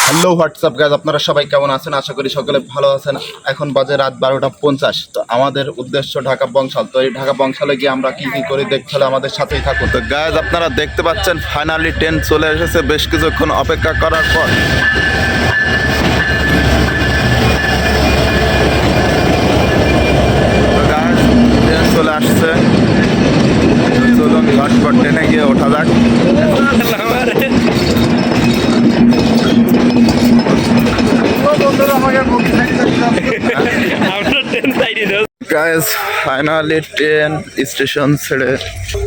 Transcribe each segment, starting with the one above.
Hello WhatsApp guys, আপনারা সবাই কেমন আছেন? আশা করি সকলে ভালো আছেন। এখন বাজে রাত 12টা 50। তো আমাদের উদ্দেশ্য ঢাকা বংশাল। তো এই ঢাকা বংশালে গিয়ে আমরা কি কি করি দেখতে হলে আমাদের সাথেই থাকুন। তো গাইজ আপনারা দেখতে পাচ্ছেন ফাইনালি ট্রেন চলে এসেছে বেশ কিছুক্ষণ অপেক্ষা করার পর। তো গাইজ ট্রেন চলে আসছে, চলুন ঝটপট ট্রেনে গিয়ে ওঠা যাক। গাইস ফাইনালি ট্রেন স্টেশন ছেড়ে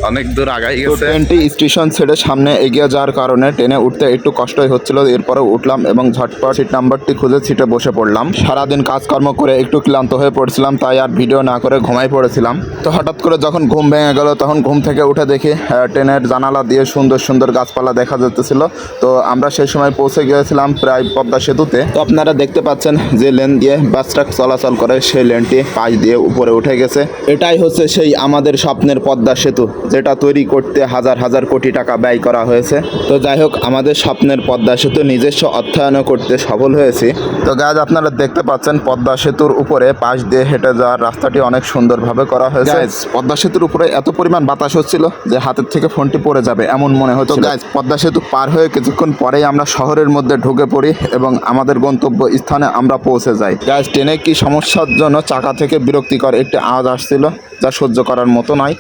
অনেক দূর আগাই গেছে। ট্রেনটি স্টেশন ছেড়ে সামনে এগিয়ে যাওয়ার কারণে ট্রেনে উঠতে একটু কষ্টই হচ্ছিল। এরপরে উঠলাম এবং ঝটপট সিট নাম্বারটি খুঁজে সিটে বসে পড়লাম। সারাদিন কাজকর্ম করে একটু ক্লান্ত হয়ে পড়ছিলাম, তাই আর ভিডিও না করে ঘুমাই পড়েছিলাম। তো হঠাৎ করে যখন ঘুম ভেঙে গেল তখন ঘুম থেকে উঠে দেখি ট্রেনের জানালা দিয়ে সুন্দর সুন্দর গাছপালা দেখা যেতেছিল। তো আমরা সেই সময় পৌঁছে গিয়েছিলাম প্রায় পদ্মা সেতুতে। তো আপনারা দেখতে পাচ্ছেন যে লেন দিয়ে বাস ট্রাক চলাচল করে সেই লেনটি পাশ দিয়ে উপরে উঠে গেছে। এটাই হচ্ছে সেই আমাদের স্বপ্নের পদ্মা সেতু, যেটা তৈরি করতে হাজার হাজার কোটি টাকা ব্যয় করা হয়েছে। তো যাই হোক, আমাদের স্বপ্নের পদ্মা সেতু নিজস্ব অর্থায়ন করতে সফল হয়েছি। তো গাইজ আপনারা দেখতে পাচ্ছেন পদ্মা সেতুর উপরে পাশ দিয়ে হেঁটে যাওয়ার রাস্তাটি অনেক সুন্দরভাবে করা হয়েছে। গাইজ পদ্মা সেতুর উপরে এত পরিমাণ বাতাস হচ্ছিল যে হাতের থেকে ফোনটি পড়ে যাবে এমন মনে হতো। গাইজ পদ্মা সেতু পার হয়ে কিছুক্ষণ পরেই আমরা শহরের মধ্যে ঢুকে পড়ি এবং আমাদের গন্তব্য স্থানে আমরা পৌঁছে যাই। গাইজ ট্রেনে কি সমস্যার জন্য চাকা থেকে বিরক্তিকর একটি আওয়াজ আসছিল, যা সহ্য করার মতো নয়।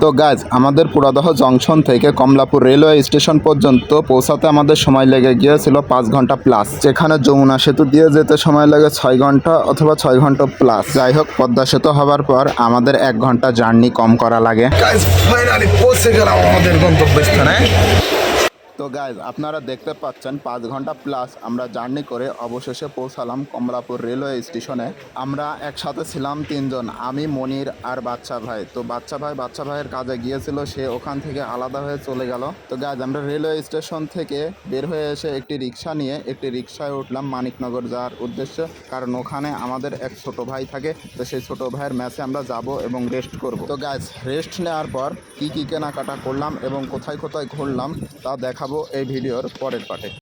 তো গাইজ আমাদের পুরাদহ জংশন থেকে কমলাপুর রেলওয়ে স্টেশন পর্যন্ত পৌঁছাতে আমাদের সময় লেগে গিয়েছিল 5 ঘন্টা প্লাস, যেখানে যমুনা সেতু দিয়ে যেতে সময় লাগে 6 ঘন্টা অথবা 6 ঘন্টা প্লাস। যাই হোক, পদ্মা সেতু হবার পর আমাদের 1 ঘন্টা জার্নি কম করা লাগে। গাইজ ফাইনালি পৌঁছে গেলাম আমাদের গন্তব্যস্থানে। তো গাইজ আপনারা দেখতে পাচ্ছেন 5 ঘন্টা প্লাস আমরা জার্নি করে অবশেষে পৌঁছালাম কমলাপুর রেলওয়ে স্টেশনে। আমরা একসাথে ছিলাম 3 জন, আমি, মনির আর বাচ্চা ভাই। তো বাচ্চা ভাইয়ের কাজে গিয়েছিল, সে ওখান থেকে আলাদা হয়ে চলে গেল। তো গাইজ আমরা রেলওয়ে স্টেশন থেকে বের হয়ে এসে একটি রিক্সা নিয়ে একটি রিক্সায় উঠলাম মানিকনগর যাওয়ার উদ্দেশ্যে, কারণ ওখানে আমাদের এক ছোট ভাই থাকে। তো সেই ছোট ভাইয়ের ম্যাচে আমরা যাব এবং রেস্ট করব। তো গাইজ রেস্ট নেওয়ার পর কি কেনাকাটা করলাম এবং কোথায় কোথায় ঘুরলাম তা দেখাবো এই ভিডিওর পরের পার্টে।